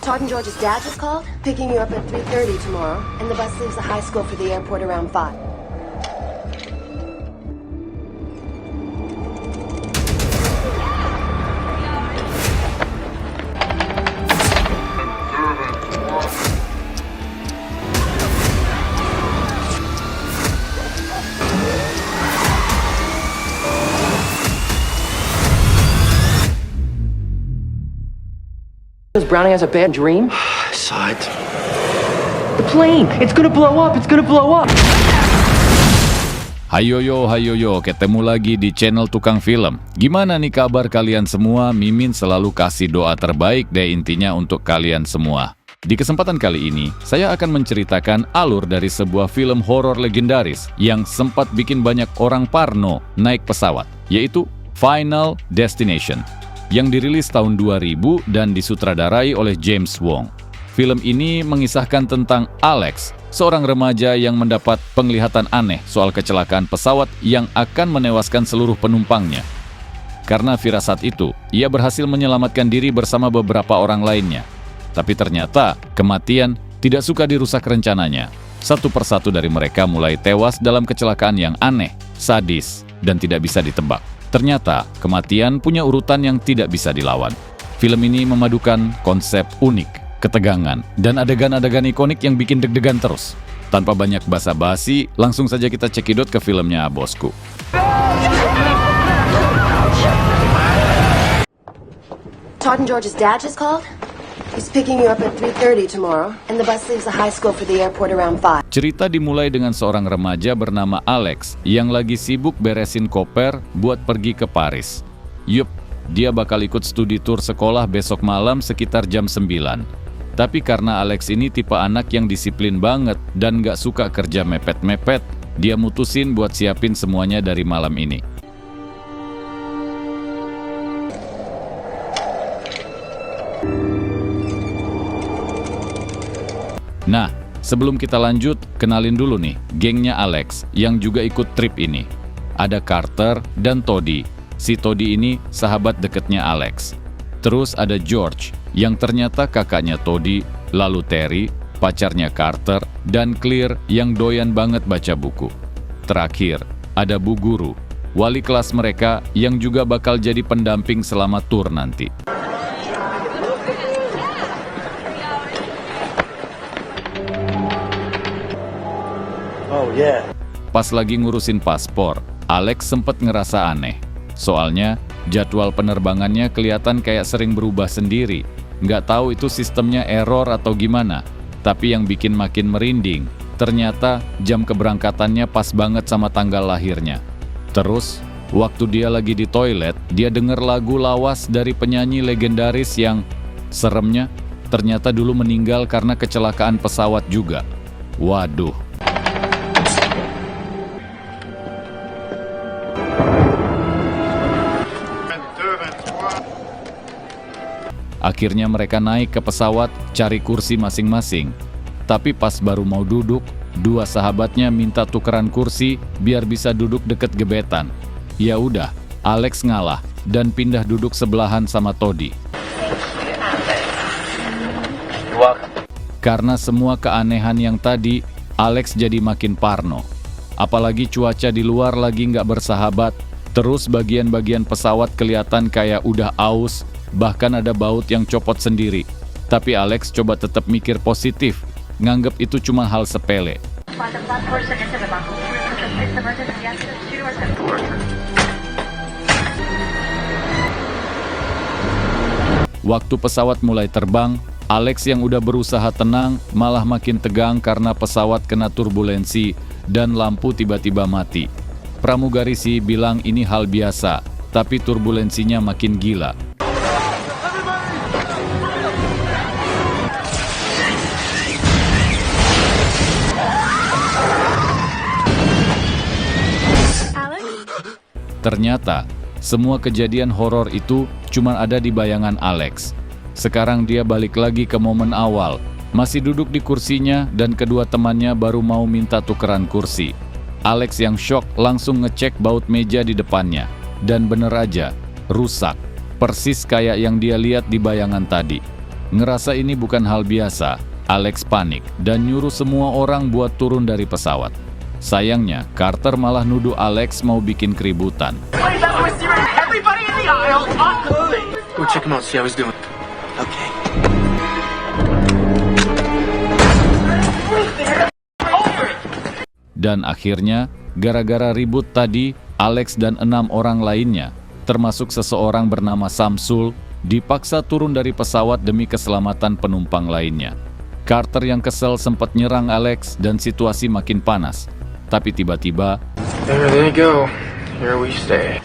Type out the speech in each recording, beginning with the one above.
Todd and George's dad just called, picking you up at 3:30 tomorrow, and the bus leaves the high school for the airport around 5. Does Browning has a bad dream? I saw it. The plane! It's gonna blow up! It's gonna blow up! Hayoyo, ketemu lagi di channel Tukang Film. Gimana nih kabar kalian semua? Mimin selalu kasih doa terbaik deh intinya untuk kalian semua. Di kesempatan kali ini, saya akan menceritakan alur dari sebuah film horor legendaris yang sempat bikin banyak orang parno naik pesawat, yaitu Final Destination, yang dirilis tahun 2000 dan disutradarai oleh James Wong. Film ini mengisahkan tentang Alex, seorang remaja yang mendapat penglihatan aneh soal kecelakaan pesawat yang akan menewaskan seluruh penumpangnya. Karena firasat itu, ia berhasil menyelamatkan diri bersama beberapa orang lainnya. Tapi ternyata, kematian tidak suka dirusak rencananya. Satu persatu dari mereka mulai tewas dalam kecelakaan yang aneh, sadis, dan tidak bisa ditebak. Ternyata, kematian punya urutan yang tidak bisa dilawan. Film ini memadukan konsep unik, ketegangan, dan adegan-adegan ikonik yang bikin deg-degan terus. Tanpa banyak basa-basi, langsung saja kita cekidot ke filmnya, bosku. Todd and George's dad just called. He's picking you up at 3:30 tomorrow, and the bus leaves the high school for the airport around 5. Cerita dimulai dengan seorang remaja bernama Alex yang lagi sibuk beresin koper buat pergi ke Paris. Yup, dia bakal ikut studi tour sekolah besok malam sekitar jam 9. Tapi karena Alex ini tipe anak yang disiplin banget dan gak suka kerja mepet-mepet, dia mutusin buat siapin semuanya dari malam ini. Nah, sebelum kita lanjut, kenalin dulu nih, gengnya Alex yang juga ikut trip ini. Ada Carter dan Toddy. Si Toddy ini sahabat deketnya Alex. Terus ada George, yang ternyata kakaknya Toddy, lalu Terry, pacarnya Carter, dan Claire yang doyan banget baca buku. Terakhir, ada Bu Guru, wali kelas mereka yang juga bakal jadi pendamping selama tur nanti. Oh yeah. Pas lagi ngurusin paspor, Alex sempet ngerasa aneh. Soalnya, jadwal penerbangannya kelihatan kayak sering berubah sendiri. Nggak tahu itu sistemnya error atau gimana. Tapi yang bikin makin merinding, ternyata jam keberangkatannya pas banget sama tanggal lahirnya. Terus, waktu dia lagi di toilet, dia denger lagu lawas dari penyanyi legendaris yang, seremnya, ternyata dulu meninggal karena kecelakaan pesawat juga. Waduh. Akhirnya mereka naik ke pesawat, cari kursi masing-masing. Tapi pas baru mau duduk, dua sahabatnya minta tukeran kursi biar bisa duduk deket gebetan. Ya udah, Alex ngalah dan pindah duduk sebelahan sama Toddy. Karena semua keanehan yang tadi, Alex jadi makin parno. Apalagi cuaca di luar lagi nggak bersahabat, terus bagian-bagian pesawat kelihatan kayak udah aus, bahkan ada baut yang copot sendiri. Tapi Alex coba tetap mikir positif, nganggep itu cuma hal sepele. Waktu pesawat mulai terbang, Alex yang udah berusaha tenang malah makin tegang karena pesawat kena turbulensi dan lampu tiba-tiba mati. Pramugari sih bilang ini hal biasa, tapi turbulensinya makin gila. Ternyata, semua kejadian horor itu cuma ada di bayangan Alex. Sekarang dia balik lagi ke momen awal, masih duduk di kursinya dan kedua temannya baru mau minta tukeran kursi. Alex yang shock langsung ngecek baut meja di depannya. Dan bener aja, rusak. Persis kayak yang dia lihat di bayangan tadi. Ngerasa ini bukan hal biasa, Alex panik dan nyuruh semua orang buat turun dari pesawat. Sayangnya, Carter malah nuduh Alex mau bikin keributan. Go check him out, see how he's doing. Okay. Dan akhirnya, gara-gara ribut tadi, Alex dan 6 orang lainnya, termasuk seseorang bernama Samsul, dipaksa turun dari pesawat demi keselamatan penumpang lainnya. Carter yang kesel sempat nyerang Alex dan situasi makin panas. Tapi tiba-tiba, There they go. Here we stay.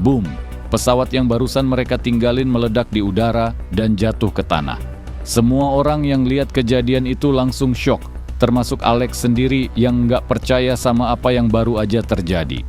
boom! Pesawat yang barusan mereka tinggalin meledak di udara dan jatuh ke tanah. Semua orang yang lihat kejadian itu langsung syok, termasuk Alex sendiri yang nggak percaya sama apa yang baru aja terjadi.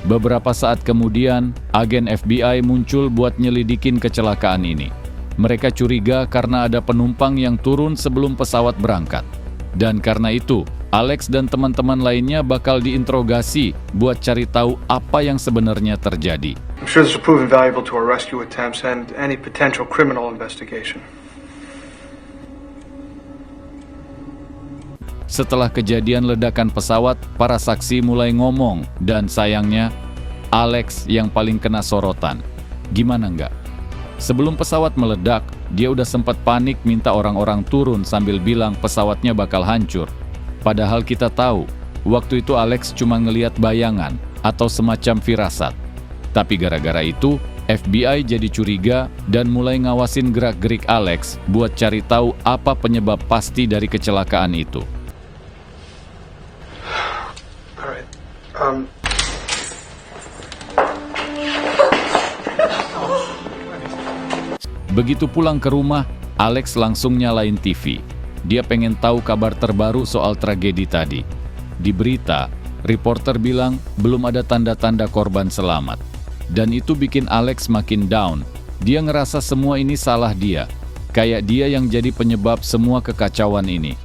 Beberapa saat kemudian, agen FBI muncul buat nyelidikin kecelakaan ini. Mereka curiga karena ada penumpang yang turun sebelum pesawat berangkat. Dan karena itu, Alex dan teman-teman lainnya bakal diinterogasi buat cari tahu apa yang sebenarnya terjadi. I'm sure this will prove invaluable to our rescue attempts and any potential criminal investigation. Setelah kejadian ledakan pesawat, para saksi mulai ngomong dan sayangnya, Alex yang paling kena sorotan. Gimana enggak? Sebelum pesawat meledak, dia udah sempat panik minta orang-orang turun sambil bilang pesawatnya bakal hancur. Padahal kita tahu, waktu itu Alex cuma ngelihat bayangan atau semacam firasat. Tapi gara-gara itu, FBI jadi curiga dan mulai ngawasin gerak-gerik Alex buat cari tahu apa penyebab pasti dari kecelakaan itu. Alright. Begitu pulang ke rumah, Alex langsung nyalain TV. Dia pengen tahu kabar terbaru soal tragedi tadi. Di berita, reporter bilang belum ada tanda-tanda korban selamat. Dan itu bikin Alex makin down. Dia ngerasa semua ini salah dia. Kayak dia yang jadi penyebab semua kekacauan ini.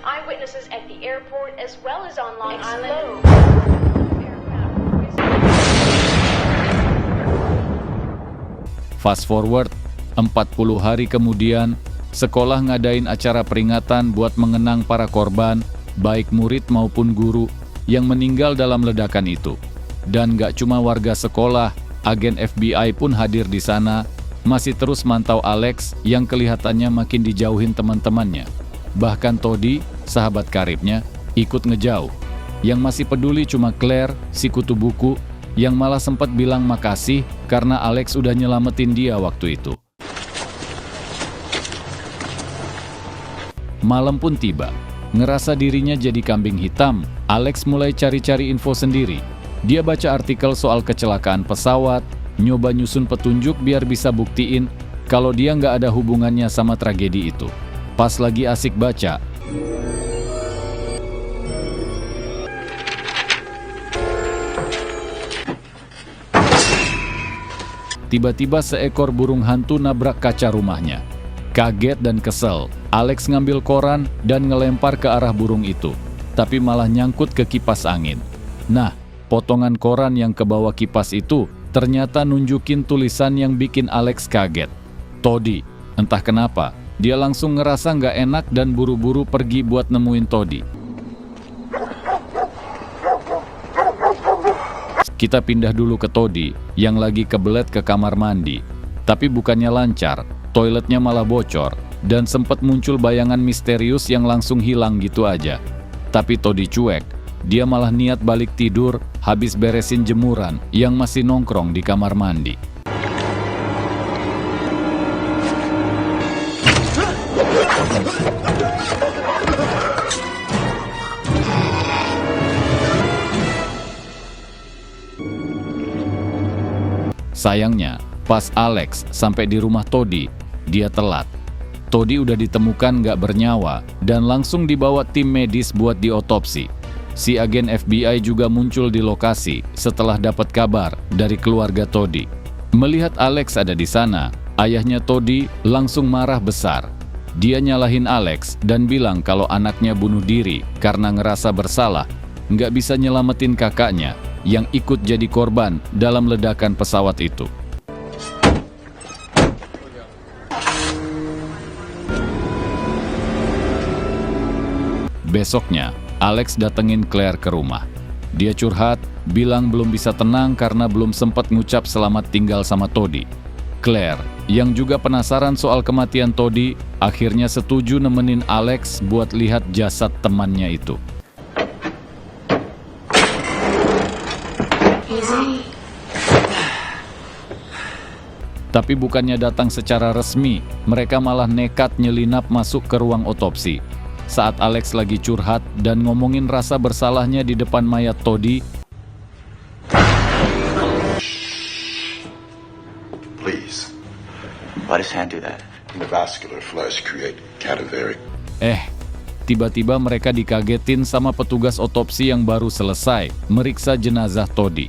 Eyewitnesses at the airport as well as on Long Island. Fast forward, 40 hari kemudian, sekolah ngadain acara peringatan buat mengenang para korban, baik murid maupun guru, yang meninggal dalam ledakan itu. Dan gak cuma warga sekolah, agen FBI pun hadir di sana, masih terus mantau Alex yang kelihatannya makin dijauhin teman-temannya. Bahkan Toddy, sahabat karibnya, ikut ngejauh. Yang masih peduli cuma Claire, si kutu buku, yang malah sempat bilang makasih karena Alex udah nyelamatin dia waktu itu. Malam pun tiba. Ngerasa dirinya jadi kambing hitam, Alex mulai cari-cari info sendiri. Dia baca artikel soal kecelakaan pesawat, nyoba nyusun petunjuk biar bisa buktiin kalau dia nggak ada hubungannya sama tragedi itu. Pas lagi asik baca, tiba-tiba seekor burung hantu nabrak kaca rumahnya. Kaget dan kesel, Alex ngambil koran dan ngelempar ke arah burung itu, tapi malah nyangkut ke kipas angin. Nah, potongan koran yang ke bawah kipas itu ternyata nunjukin tulisan yang bikin Alex kaget. Toddy, entah kenapa, dia langsung ngerasa nggak enak dan buru-buru pergi buat nemuin Toddy. Kita pindah dulu ke Toddy yang lagi kebelet ke kamar mandi. Tapi bukannya lancar, toiletnya malah bocor, dan sempat muncul bayangan misterius yang langsung hilang gitu aja. Tapi Toddy cuek, dia malah niat balik tidur habis beresin jemuran yang masih nongkrong di kamar mandi. Sayangnya, pas Alex sampai di rumah Toddy, dia telat. Toddy udah ditemukan nggak bernyawa dan langsung dibawa tim medis buat diotopsi. Si agen FBI juga muncul di lokasi setelah dapat kabar dari keluarga Toddy. Melihat Alex ada di sana, ayahnya Toddy langsung marah besar. Dia nyalahin Alex dan bilang kalau anaknya bunuh diri karena ngerasa bersalah, nggak bisa nyelamatin kakaknya yang ikut jadi korban dalam ledakan pesawat itu. Besoknya, Alex datengin Claire ke rumah. Dia curhat, bilang belum bisa tenang karena belum sempat ngucap selamat tinggal sama Toddy. Claire, yang juga penasaran soal kematian Toddy, akhirnya setuju nemenin Alex buat lihat jasad temannya itu. Tapi bukannya datang secara resmi, mereka malah nekat nyelinap masuk ke ruang otopsi. Saat Alex lagi curhat dan ngomongin rasa bersalahnya di depan mayat Toddy, Please. Why does hand do that? The vascular flush create cadaveric. tiba-tiba mereka dikagetin sama petugas otopsi yang baru selesai meriksa jenazah Toddy.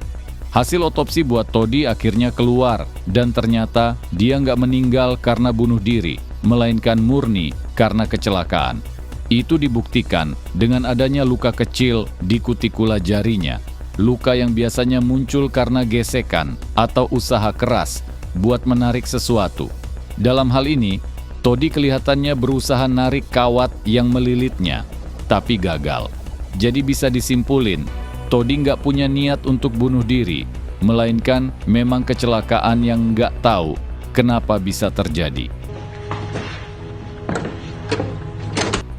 Hasil otopsi buat Toddy akhirnya keluar, dan ternyata dia nggak meninggal karena bunuh diri, melainkan murni karena kecelakaan. Itu dibuktikan dengan adanya luka kecil di kutikula jarinya, luka yang biasanya muncul karena gesekan atau usaha keras buat menarik sesuatu. Dalam hal ini, Toddy kelihatannya berusaha narik kawat yang melilitnya, tapi gagal. Jadi bisa disimpulin, Toddy nggak punya niat untuk bunuh diri, melainkan memang kecelakaan yang nggak tahu kenapa bisa terjadi.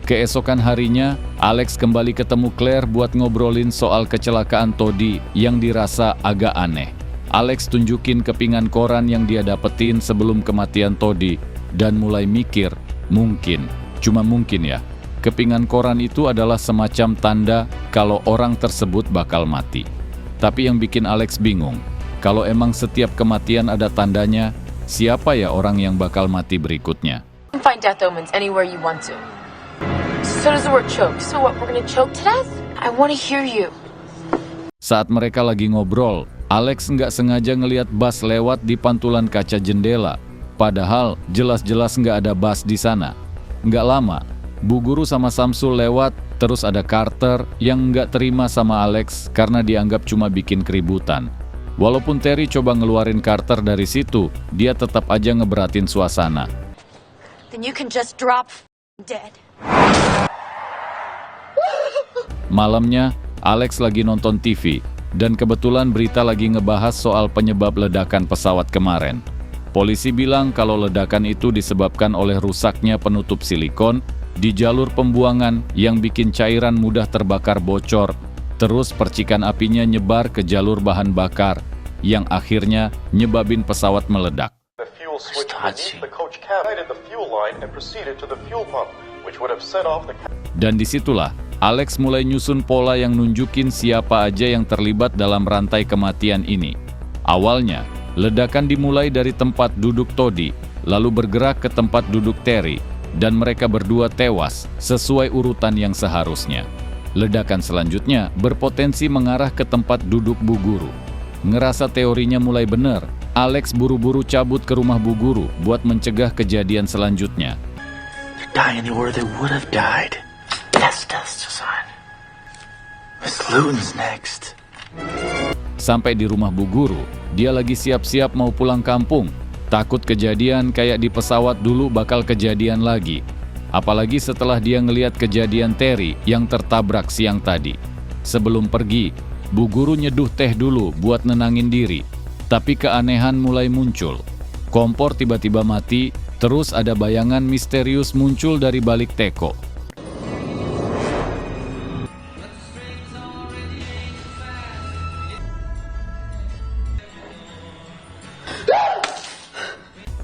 Keesokan harinya, Alex kembali ketemu Claire buat ngobrolin soal kecelakaan Toddy yang dirasa agak aneh. Alex tunjukin kepingan koran yang dia dapetin sebelum kematian Toddy dan mulai mikir, mungkin, cuma mungkin ya, kepingan koran itu adalah semacam tanda kalau orang tersebut bakal mati. Tapi yang bikin Alex bingung, kalau emang setiap kematian ada tandanya, siapa ya orang yang bakal mati berikutnya? You can find death omens anywhere you want to. So does the word choke. So what, we're gonna choke to death? I want to hear you. Saat mereka lagi ngobrol, Alex nggak sengaja ngelihat Buzz lewat di pantulan kaca jendela. Padahal jelas-jelas nggak ada Buzz di sana. Nggak lama, Bu Guru sama Samsul lewat, terus ada Carter yang nggak terima sama Alex karena dianggap cuma bikin keributan. Walaupun Terry coba ngeluarin Carter dari situ, dia tetap aja ngeberatin suasana. Then you can just drop dead. Malamnya, Alex lagi nonton TV, dan kebetulan berita lagi ngebahas soal penyebab ledakan pesawat kemarin. Polisi bilang kalau ledakan itu disebabkan oleh rusaknya penutup silikon di jalur pembuangan yang bikin cairan mudah terbakar bocor, terus percikan apinya nyebar ke jalur bahan bakar, yang akhirnya nyebabin pesawat meledak. The fuel switch beneath the coach cab ignited the fuel line and proceeded to the fuel pump, which would have set off the. Dan disitulah Alex mulai nyusun pola yang nunjukin siapa aja yang terlibat dalam rantai kematian ini. Awalnya, ledakan dimulai dari tempat duduk Toddy, lalu bergerak ke tempat duduk Terry, dan mereka berdua tewas sesuai urutan yang seharusnya. Ledakan selanjutnya berpotensi mengarah ke tempat duduk Bu Guru. Ngerasa teorinya mulai benar, Alex buru-buru cabut ke rumah Bu Guru buat mencegah kejadian selanjutnya. They're dying where they would have died. That's design. Miss Luton's next. Sampai di rumah Bu Guru, dia lagi siap-siap mau pulang kampung. Takut kejadian kayak di pesawat dulu bakal kejadian lagi. Apalagi setelah dia ngelihat kejadian Terry yang tertabrak siang tadi. Sebelum pergi, Bu Guru nyeduh teh dulu buat nenangin diri. Tapi keanehan mulai muncul. Kompor tiba-tiba mati, terus ada bayangan misterius muncul dari balik teko.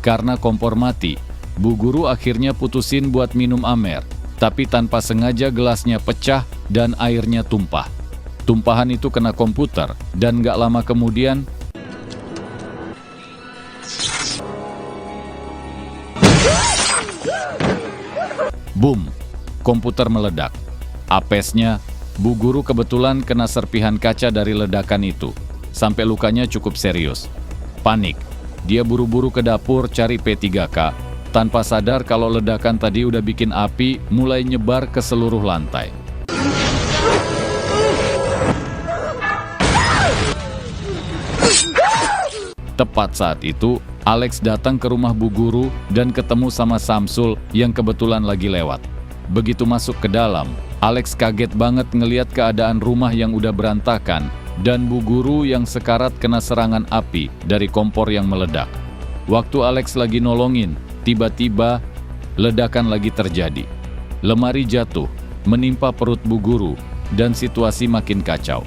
Karena kompor mati, Bu Guru akhirnya putusin buat minum amer, tapi tanpa sengaja gelasnya pecah dan airnya tumpah. Tumpahan itu kena komputer, dan gak lama kemudian, boom, komputer meledak. Apesnya, Bu Guru kebetulan kena serpihan kaca dari ledakan itu, sampai lukanya cukup serius. Panik. Dia buru-buru ke dapur cari P3K, tanpa sadar kalau ledakan tadi udah bikin api mulai nyebar ke seluruh lantai. Tepat saat itu, Alex datang ke rumah Bu Guru dan ketemu sama Samsul yang kebetulan lagi lewat. Begitu masuk ke dalam, Alex kaget banget ngeliat keadaan rumah yang udah berantakan dan Bu Guru yang sekarat kena serangan api dari kompor yang meledak. Waktu Alex lagi nolongin, tiba-tiba ledakan lagi terjadi. Lemari jatuh, menimpa perut Bu Guru, dan situasi makin kacau.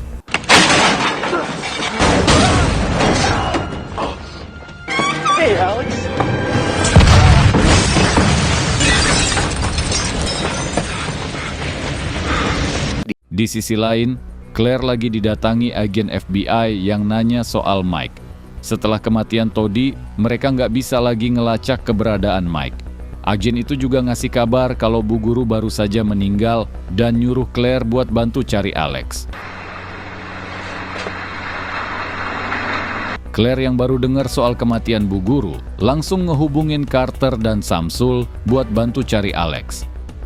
Di sisi lain, Claire lagi didatangi agen FBI yang nanya soal Mike. Setelah kematian Toddy, mereka nggak bisa lagi ngelacak keberadaan Mike. Agen itu juga ngasih kabar kalau Bu Guru baru saja meninggal dan nyuruh Claire buat bantu cari Alex. Claire yang baru dengar soal kematian Bu Guru langsung ngehubungin Carter dan Samsul buat bantu cari Alex.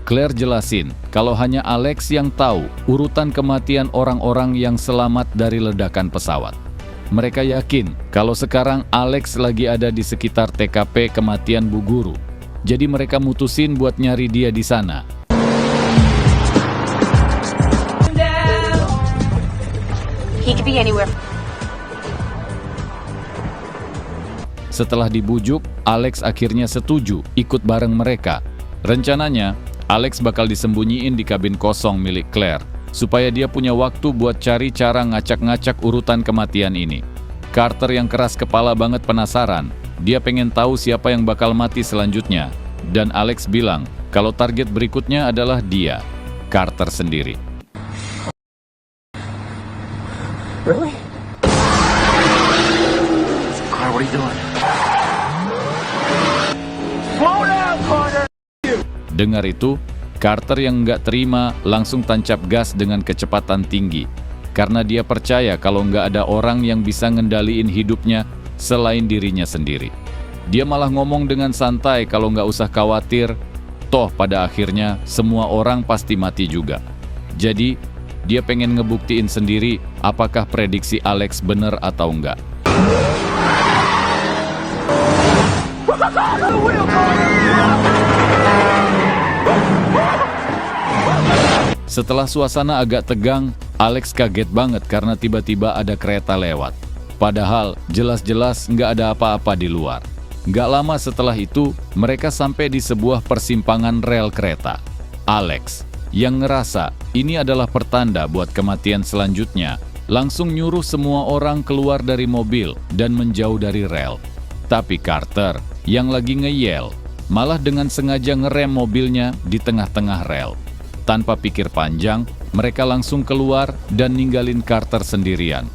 Claire jelasin kalau hanya Alex yang tahu urutan kematian orang-orang yang selamat dari ledakan pesawat. Mereka yakin kalau sekarang Alex lagi ada di sekitar TKP kematian Bu Guru. Jadi mereka mutusin buat nyari dia di sana. He could be anywhere. Setelah dibujuk, Alex akhirnya setuju ikut bareng mereka. Rencananya, Alex bakal disembunyiin di kabin kosong milik Claire, supaya dia punya waktu buat cari cara ngacak-ngacak urutan kematian ini. Carter yang keras kepala banget penasaran, dia pengen tahu siapa yang bakal mati selanjutnya. Dan Alex bilang kalau target berikutnya adalah dia, Carter sendiri. Really? Carter, what are you doing? Slow down, Carter! Dengar itu, Carter yang nggak terima langsung tancap gas dengan kecepatan tinggi. Karena dia percaya kalau nggak ada orang yang bisa ngendaliin hidupnya selain dirinya sendiri. Dia malah ngomong dengan santai kalau nggak usah khawatir, toh pada akhirnya semua orang pasti mati juga. Jadi, dia pengen ngebuktiin sendiri apakah prediksi Alex bener atau enggak. Setelah suasana agak tegang, Alex kaget banget karena tiba-tiba ada kereta lewat. Padahal jelas-jelas nggak ada apa-apa di luar. Nggak lama setelah itu, mereka sampai di sebuah persimpangan rel kereta. Alex, yang ngerasa ini adalah pertanda buat kematian selanjutnya, langsung nyuruh semua orang keluar dari mobil dan menjauh dari rel. Tapi Carter, yang lagi ngeyel, malah dengan sengaja ngerem mobilnya di tengah-tengah rel. Tanpa pikir panjang, mereka langsung keluar dan ninggalin Carter sendirian.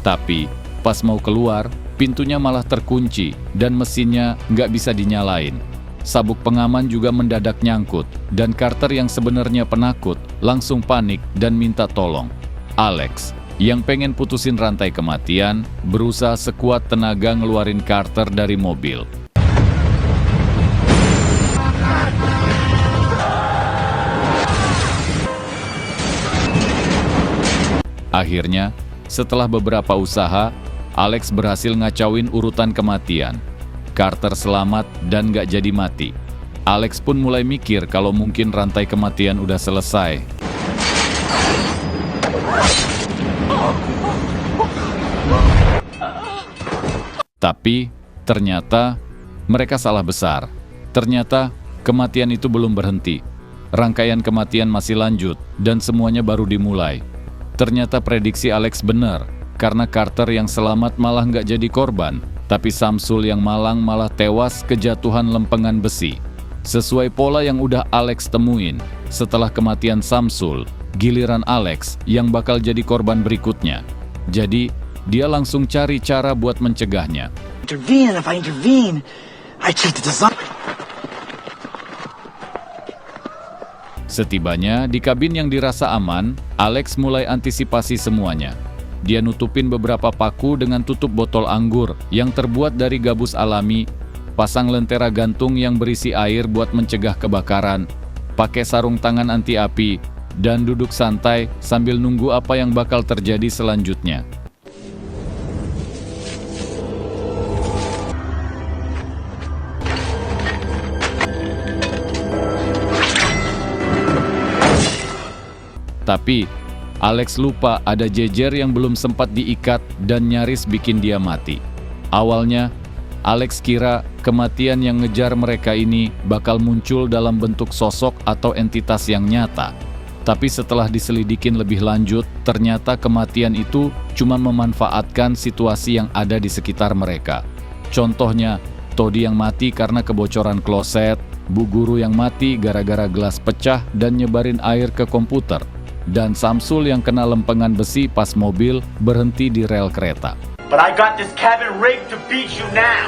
Tapi, pas mau keluar, pintunya malah terkunci dan mesinnya nggak bisa dinyalain. Sabuk pengaman juga mendadak nyangkut, dan Carter yang sebenarnya penakut langsung panik dan minta tolong. Alex, yang pengen putusin rantai kematian, berusaha sekuat tenaga ngeluarin Carter dari mobil. Akhirnya, setelah beberapa usaha, Alex berhasil ngacauin urutan kematian. Carter selamat dan gak jadi mati. Alex pun mulai mikir kalau mungkin rantai kematian udah selesai. Tapi, ternyata mereka salah besar. Ternyata kematian itu belum berhenti. Rangkaian kematian masih lanjut dan semuanya baru dimulai. Ternyata prediksi Alex benar, karena Carter yang selamat malah nggak jadi korban, tapi Samsul yang malang malah tewas kejatuhan lempengan besi. Sesuai pola yang udah Alex temuin, setelah kematian Samsul, giliran Alex yang bakal jadi korban berikutnya. Jadi, dia langsung cari cara buat mencegahnya. Intervene, and if I intervene, I cheated design. Setibanya di kabin yang dirasa aman, Alex mulai antisipasi semuanya. Dia nutupin beberapa paku dengan tutup botol anggur yang terbuat dari gabus alami, pasang lentera gantung yang berisi air buat mencegah kebakaran, pakai sarung tangan anti api, dan duduk santai sambil nunggu apa yang bakal terjadi selanjutnya. Tapi, Alex lupa ada jejer yang belum sempat diikat dan nyaris bikin dia mati. Awalnya, Alex kira kematian yang ngejar mereka ini bakal muncul dalam bentuk sosok atau entitas yang nyata. Tapi setelah diselidikin lebih lanjut, ternyata kematian itu cuma memanfaatkan situasi yang ada di sekitar mereka. Contohnya, Toddy yang mati karena kebocoran kloset, Bu Guru yang mati gara-gara gelas pecah dan nyebarin air ke komputer, dan Samsul yang kena lempengan besi pas mobil berhenti di rel kereta. But I got this cabin rigged to beat you now.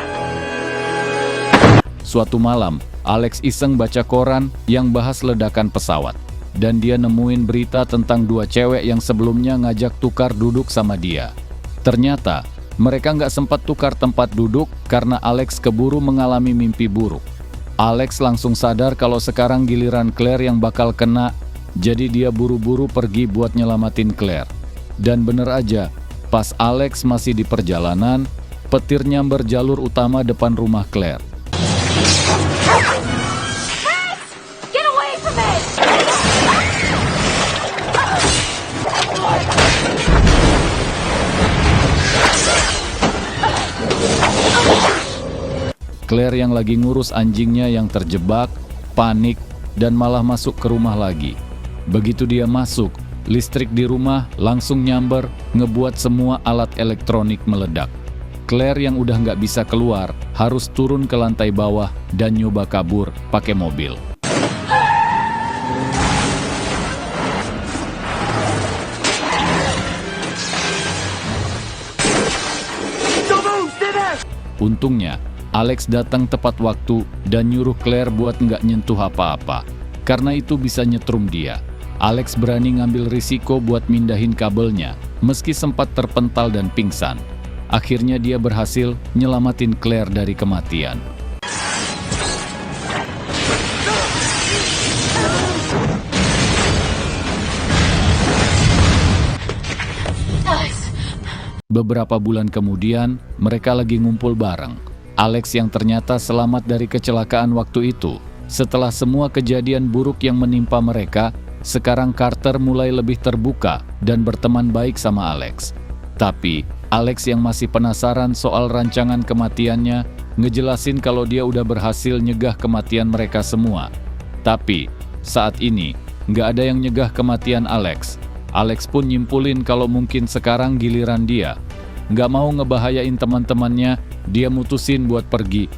Suatu malam, Alex iseng baca koran yang bahas ledakan pesawat, dan dia nemuin berita tentang dua cewek yang sebelumnya ngajak tukar duduk sama dia. Ternyata, mereka nggak sempat tukar tempat duduk karena Alex keburu mengalami mimpi buruk. Alex langsung sadar kalau sekarang giliran Claire yang bakal kena. Jadi dia buru-buru pergi buat nyelamatin Claire. Dan bener aja, pas Alex masih di perjalanan, petir nyamber jalur utama depan rumah Claire. Get away from me! Claire yang lagi ngurus anjingnya yang terjebak, panik, dan malah masuk ke rumah lagi. Begitu dia masuk, listrik di rumah langsung nyamber, ngebuat semua alat elektronik meledak. Claire yang udah nggak bisa keluar, harus turun ke lantai bawah dan nyoba kabur pakai mobil. Untungnya, Alex datang tepat waktu dan nyuruh Claire buat nggak nyentuh apa-apa. Karena itu bisa nyetrum dia. Alex berani ngambil risiko buat mindahin kabelnya, meski sempat terpental dan pingsan. Akhirnya dia berhasil nyelamatin Claire dari kematian. Beberapa bulan kemudian, mereka lagi ngumpul bareng. Alex yang ternyata selamat dari kecelakaan waktu itu. Setelah semua kejadian buruk yang menimpa mereka, sekarang Carter mulai lebih terbuka dan berteman baik sama Alex. Tapi, Alex yang masih penasaran soal rancangan kematiannya, ngejelasin kalau dia udah berhasil nyegah kematian mereka semua. Tapi, saat ini, nggak ada yang nyegah kematian Alex. Alex pun nyimpulin kalau mungkin sekarang giliran dia. Nggak mau ngebahayain teman-temannya, dia mutusin buat pergi.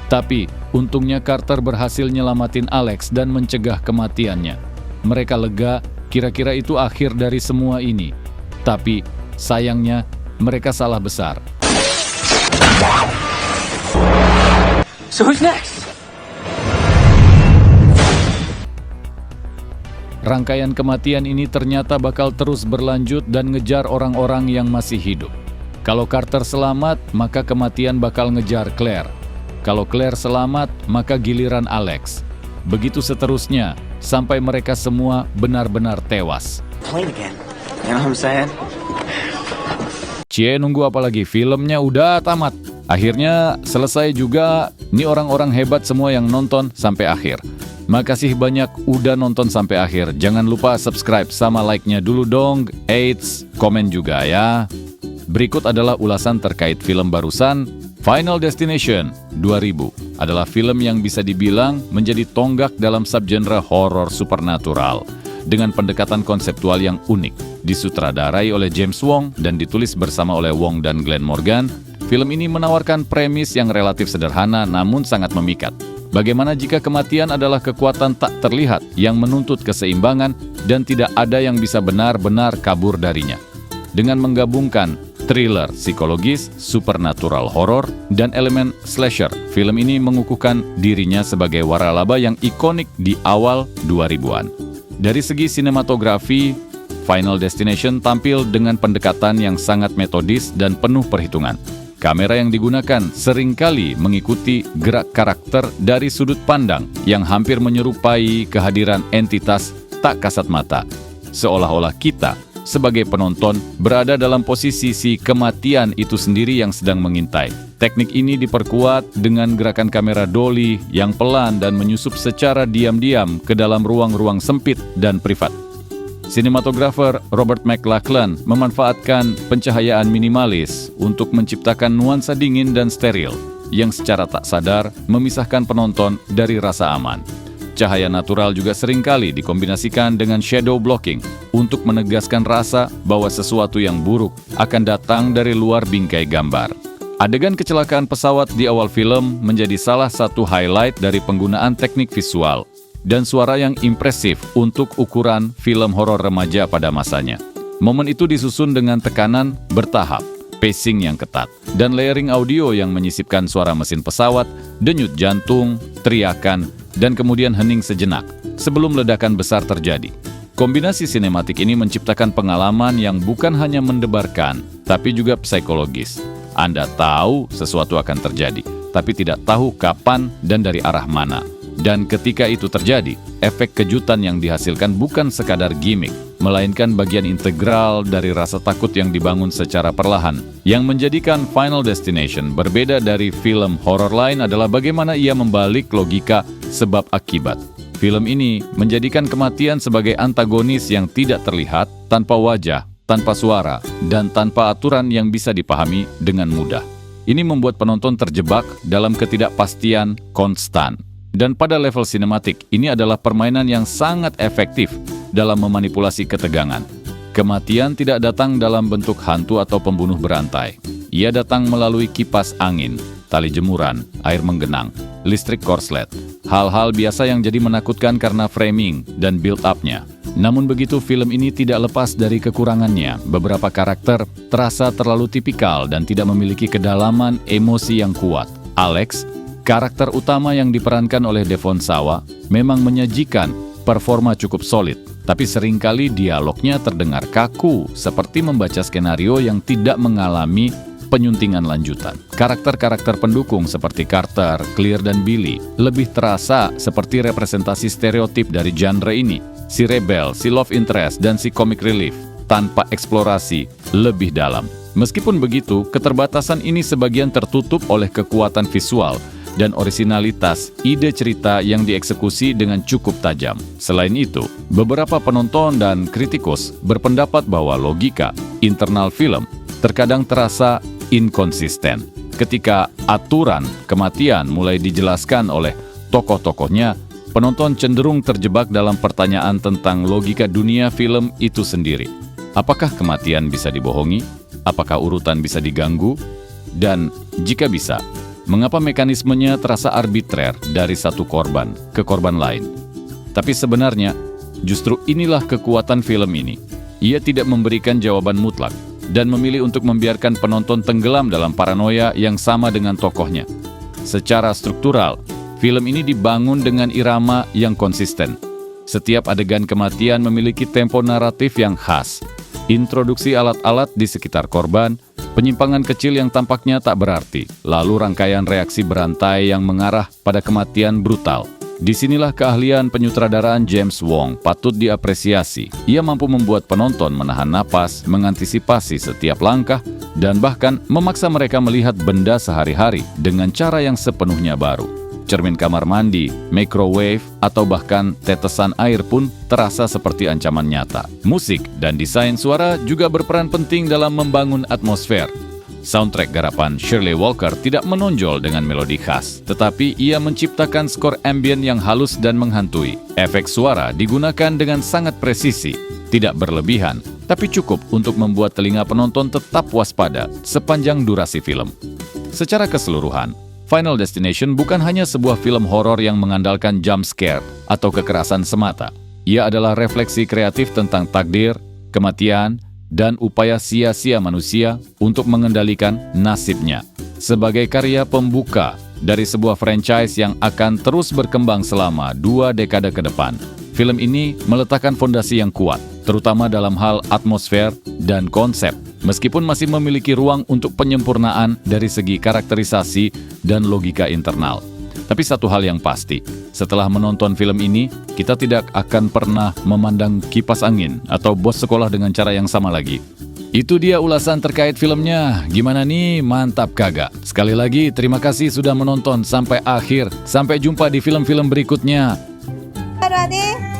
Tapi, untungnya Carter berhasil nyelamatin Alex dan mencegah kematiannya. Mereka lega, kira-kira itu akhir dari semua ini. Tapi, sayangnya, mereka salah besar. So who's next? Rangkaian kematian ini ternyata bakal terus berlanjut dan ngejar orang-orang yang masih hidup. Kalau Carter selamat, maka kematian bakal ngejar Claire. Kalau Claire selamat, maka giliran Alex. Begitu seterusnya, sampai mereka semua benar-benar tewas. Plane again. You know what I'm saying? Cie, nunggu apa lagi? Filmnya udah tamat. Akhirnya selesai juga. Ini orang-orang hebat semua yang nonton sampai akhir. Makasih banyak udah nonton sampai akhir. Jangan lupa subscribe sama like-nya dulu dong. Eits, komen juga ya. Berikut adalah ulasan terkait film barusan. Final Destination 2000 adalah film yang bisa dibilang menjadi tonggak dalam subgenre horor supernatural dengan pendekatan konseptual yang unik. Disutradarai oleh James Wong dan ditulis bersama oleh Wong dan Glenn Morgan, film ini menawarkan premis yang relatif sederhana namun sangat memikat. Bagaimana jika kematian adalah kekuatan tak terlihat yang menuntut keseimbangan dan tidak ada yang bisa benar-benar kabur darinya? Dengan menggabungkan thriller psikologis, supernatural horror, dan elemen slasher, film ini mengukuhkan dirinya sebagai waralaba yang ikonik di awal 2000-an. Dari segi sinematografi, Final Destination tampil dengan pendekatan yang sangat metodis dan penuh perhitungan. Kamera yang digunakan seringkali mengikuti gerak karakter dari sudut pandang yang hampir menyerupai kehadiran entitas tak kasat mata. Seolah-olah kita, sebagai penonton, berada dalam posisi si kematian itu sendiri yang sedang mengintai. Teknik ini diperkuat dengan gerakan kamera dolly yang pelan dan menyusup secara diam-diam ke dalam ruang-ruang sempit dan privat. Sinematografer Robert McLachlan memanfaatkan pencahayaan minimalis untuk menciptakan nuansa dingin dan steril yang secara tak sadar memisahkan penonton dari rasa aman. Cahaya natural juga seringkali dikombinasikan dengan shadow blocking untuk menegaskan rasa bahwa sesuatu yang buruk akan datang dari luar bingkai gambar. Adegan kecelakaan pesawat di awal film menjadi salah satu highlight dari penggunaan teknik visual dan suara yang impresif untuk ukuran film horor remaja pada masanya. Momen itu disusun dengan tekanan bertahap, pacing yang ketat, dan layering audio yang menyisipkan suara mesin pesawat, denyut jantung, teriakan, dan kemudian hening sejenak sebelum ledakan besar terjadi. Kombinasi sinematik ini menciptakan pengalaman yang bukan hanya mendebarkan, tapi juga psikologis. Anda tahu sesuatu akan terjadi, tapi tidak tahu kapan dan dari arah mana. Dan ketika itu terjadi, efek kejutan yang dihasilkan bukan sekadar gimmick, melainkan bagian integral dari rasa takut yang dibangun secara perlahan. Yang menjadikan Final Destination berbeda dari film horor lain adalah bagaimana ia membalik logika sebab akibat. Film ini menjadikan kematian sebagai antagonis yang tidak terlihat, tanpa wajah, tanpa suara, dan tanpa aturan yang bisa dipahami dengan mudah. Ini membuat penonton terjebak dalam ketidakpastian konstan. Dan pada level sinematik, ini adalah permainan yang sangat efektif dalam memanipulasi ketegangan. Kematian tidak datang dalam bentuk hantu atau pembunuh berantai. Ia datang melalui kipas angin, tali jemuran, air menggenang, listrik korslet. Hal-hal biasa yang jadi menakutkan karena framing dan build-up-nya. Namun begitu, film ini tidak lepas dari kekurangannya. Beberapa karakter terasa terlalu tipikal dan tidak memiliki kedalaman emosi yang kuat. Alex, karakter utama yang diperankan oleh Devon Sawa, memang menyajikan performa cukup solid, tapi seringkali dialognya terdengar kaku, seperti membaca skenario yang tidak mengalami penyuntingan lanjutan. Karakter-karakter pendukung seperti Carter, Clear, dan Billy lebih terasa seperti representasi stereotip dari genre ini. Si rebel, si love interest, dan si comic relief, tanpa eksplorasi lebih dalam. Meskipun begitu, keterbatasan ini sebagian tertutup oleh kekuatan visual dan orisinalitas ide cerita yang dieksekusi dengan cukup tajam. Selain itu, beberapa penonton dan kritikus berpendapat bahwa logika internal film terkadang terasa inkonsisten. Ketika aturan kematian mulai dijelaskan oleh tokoh-tokohnya, penonton cenderung terjebak dalam pertanyaan tentang logika dunia film itu sendiri. Apakah kematian bisa dibohongi? Apakah urutan bisa diganggu? Dan jika bisa, mengapa mekanismenya terasa arbitrer dari satu korban ke korban lain? Tapi sebenarnya, justru inilah kekuatan film ini. Ia tidak memberikan jawaban mutlak dan memilih untuk membiarkan penonton tenggelam dalam paranoia yang sama dengan tokohnya. Secara struktural, film ini dibangun dengan irama yang konsisten. Setiap adegan kematian memiliki tempo naratif yang khas. Introduksi alat-alat di sekitar korban, penyimpangan kecil yang tampaknya tak berarti, lalu rangkaian reaksi berantai yang mengarah pada kematian brutal. Disinilah keahlian penyutradaraan James Wong patut diapresiasi. Ia mampu membuat penonton menahan napas, mengantisipasi setiap langkah, dan bahkan memaksa mereka melihat benda sehari-hari dengan cara yang sepenuhnya baru. Cermin kamar mandi, microwave, atau bahkan tetesan air pun terasa seperti ancaman nyata. Musik dan desain suara juga berperan penting dalam membangun atmosfer. Soundtrack garapan Shirley Walker tidak menonjol dengan melodi khas, tetapi ia menciptakan skor ambient yang halus dan menghantui. Efek suara digunakan dengan sangat presisi, tidak berlebihan, tapi cukup untuk membuat telinga penonton tetap waspada sepanjang durasi film. Secara keseluruhan, Final Destination bukan hanya sebuah film horor yang mengandalkan jump scare atau kekerasan semata. Ia adalah refleksi kreatif tentang takdir, kematian, dan upaya sia-sia manusia untuk mengendalikan nasibnya. Sebagai karya pembuka dari sebuah franchise yang akan terus berkembang selama 2 dekade ke depan, film ini meletakkan fondasi yang kuat, terutama dalam hal atmosfer dan konsep, meskipun masih memiliki ruang untuk penyempurnaan dari segi karakterisasi dan logika internal. Tapi satu hal yang pasti, setelah menonton film ini, kita tidak akan pernah memandang kipas angin atau bos sekolah dengan cara yang sama lagi. Itu dia ulasan terkait filmnya. Gimana nih? Mantap kagak? Sekali lagi, terima kasih sudah menonton sampai akhir. Sampai jumpa di film-film berikutnya. Ready?